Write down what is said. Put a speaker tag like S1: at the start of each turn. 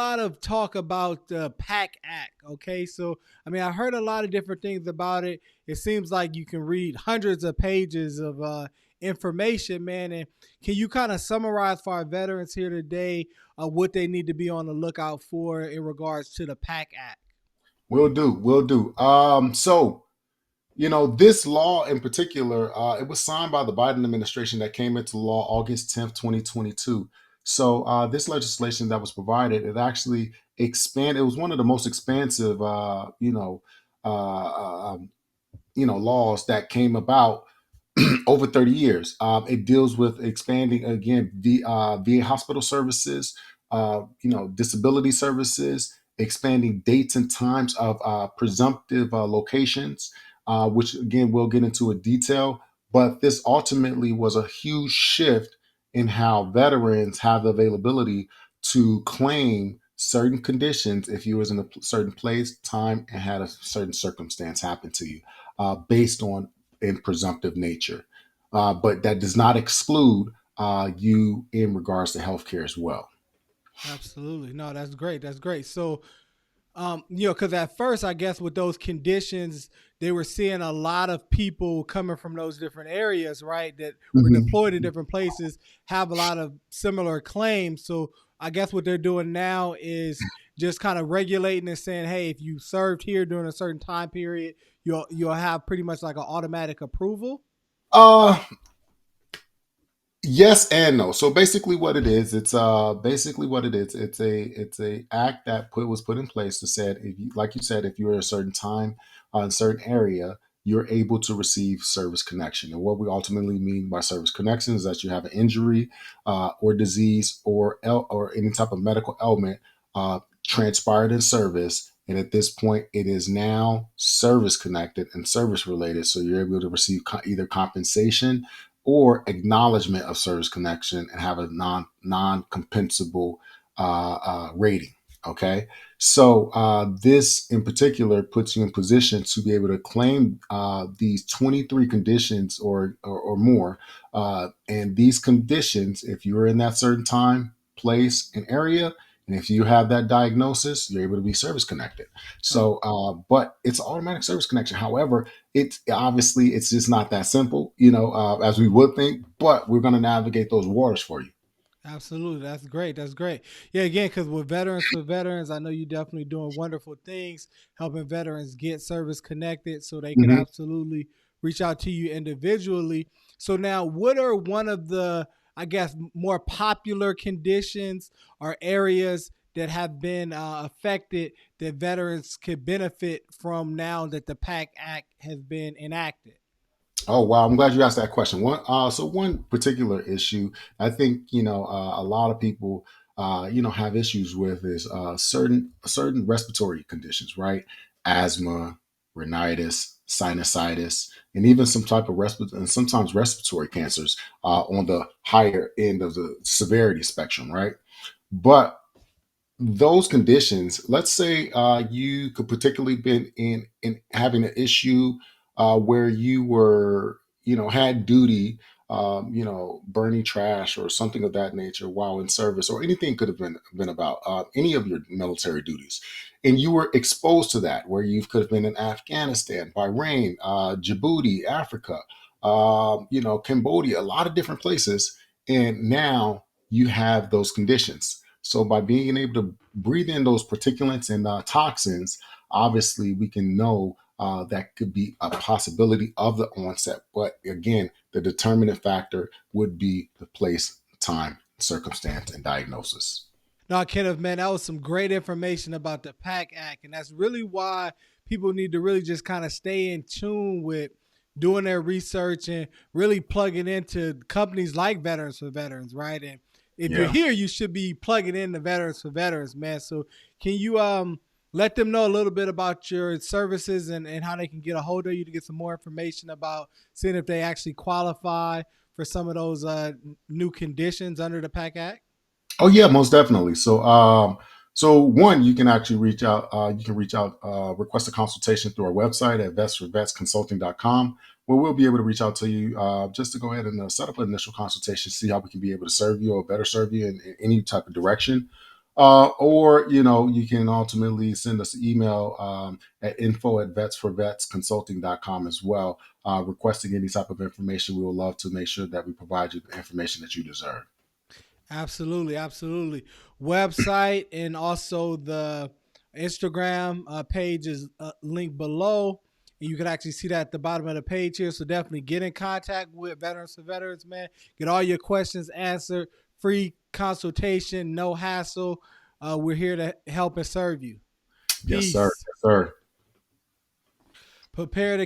S1: lot of talk about the PACT Act. Okay, so I mean, I heard a lot of different things about it. It seems like you can read hundreds of pages of information, man. And can you kind of summarize for our veterans here today what they need to be on the lookout for in regards to the PACT Act?
S2: Will do. This law in particular, it was signed by the Biden administration that came into law August 10th, 2022. This legislation that was provided, it actually expanded. It was one of the most expansive, uh, um, laws that came about over 30 years. It deals with expanding again VA hospital services, disability services, expanding dates and times of presumptive locations, which again we'll get into a detail. But this ultimately was a huge shift in how veterans have the availability to claim certain conditions if you was in a certain place, time, and had a certain circumstance happen to you, based on in presumptive nature. But that does not exclude you in regards to healthcare as well.
S1: Absolutely, no, that's great. That's great. So because at first, I guess with those conditions, they were seeing a lot of people coming from those different areas, right? That were
S2: Mhm.
S1: deployed in different places, have a lot of similar claims. So I guess what they're doing now is just kind of regulating and saying, hey, if you served here during a certain time period, you'll have pretty much like an automatic approval.
S2: Uh, yes and no. So basically, what it is, it's basically what it is. It's a act that was put in place that said, if you, like you said, if you're at a certain time, in a certain area, you're able to receive service connection. And what we ultimately mean by service connection is that you have an injury, or disease, or any type of medical ailment transpired in service. And at this point, it is now service connected and service related. So you're able to receive either compensation or acknowledgement of service connection and have a non compensable rating. Okay, this in particular puts you in position to be able to claim these 23 conditions or more, and these conditions, if you're in that certain time, place, and area, and if you have that diagnosis, you're able to be service connected.
S1: Oh,
S2: But it's automatic service connection. However, it's just not that simple, as we would think. But we're going to navigate those waters for you.
S1: absolutely. That's great. That's great. Yeah, again, because with Veterans for Veterans, I know you're definitely doing wonderful things, helping veterans get service connected so they can
S2: Mhm.
S1: absolutely reach out to you individually. So, now what are one of the, I guess, more popular conditions or areas that have been affected that veterans could benefit from now that the PACT Act has been enacted?
S2: Oh wow, I'm glad you asked that question. One particular issue I think a lot of people have issues with is certain respiratory conditions, right? Asthma, rhinitis, sinusitis, and even some type of and sometimes respiratory cancers on the higher end of the severity spectrum, right? But those conditions, let's say you could particularly been in having an issue where you were, had duty, burning trash or something of that nature while in service, or anything could have been about any of your military duties, and you were exposed to that, where you could have been in Afghanistan, Bahrain, Djibouti, Africa, Cambodia, a lot of different places, and now you have those conditions. So by being able to breathe in those particulates and toxins, obviously we can know that could be a possibility of the onset. But again, the determinant factor would be the place, time, circumstance, and diagnosis.
S1: No, Kenneth, man, that was some great information about the PAC Act. And that's really why people need to really just kind of stay in tune with doing their research and really plugging into companies like Veterans for Veterans, right? And if you're
S2: Yeah.
S1: here, you should be plugging in the Veterans for Veterans, man. So can you let them know a little bit about your services and how they can get a hold of you to get some more information about seeing if they actually qualify for some of those new conditions under the PAC Act?
S2: Oh yeah, most definitely. So one, you can actually reach out. You can reach out, request a consultation through our website at vetsforvetsconsulting.com, where we'll be able to reach out to you just to go ahead and set up an initial consultation, see how we can be able to serve you or better serve you in any type of direction. Or you can ultimately send us an email at info@vetsforvetsconsulting.com as well, requesting any type of information. We would love to make sure that we provide you the information that you deserve.
S1: Absolutely, absolutely. Website and also the Instagram page is linked below. And you can actually see that at the bottom of the page here. So definitely get in contact with Veterans for Veterans, man. Get all your questions answered. Free consultation, no hassle. We're here to help and serve you.
S2: Yes, sir.
S1: Peace.
S2: Yes, sir.
S1: Prepare to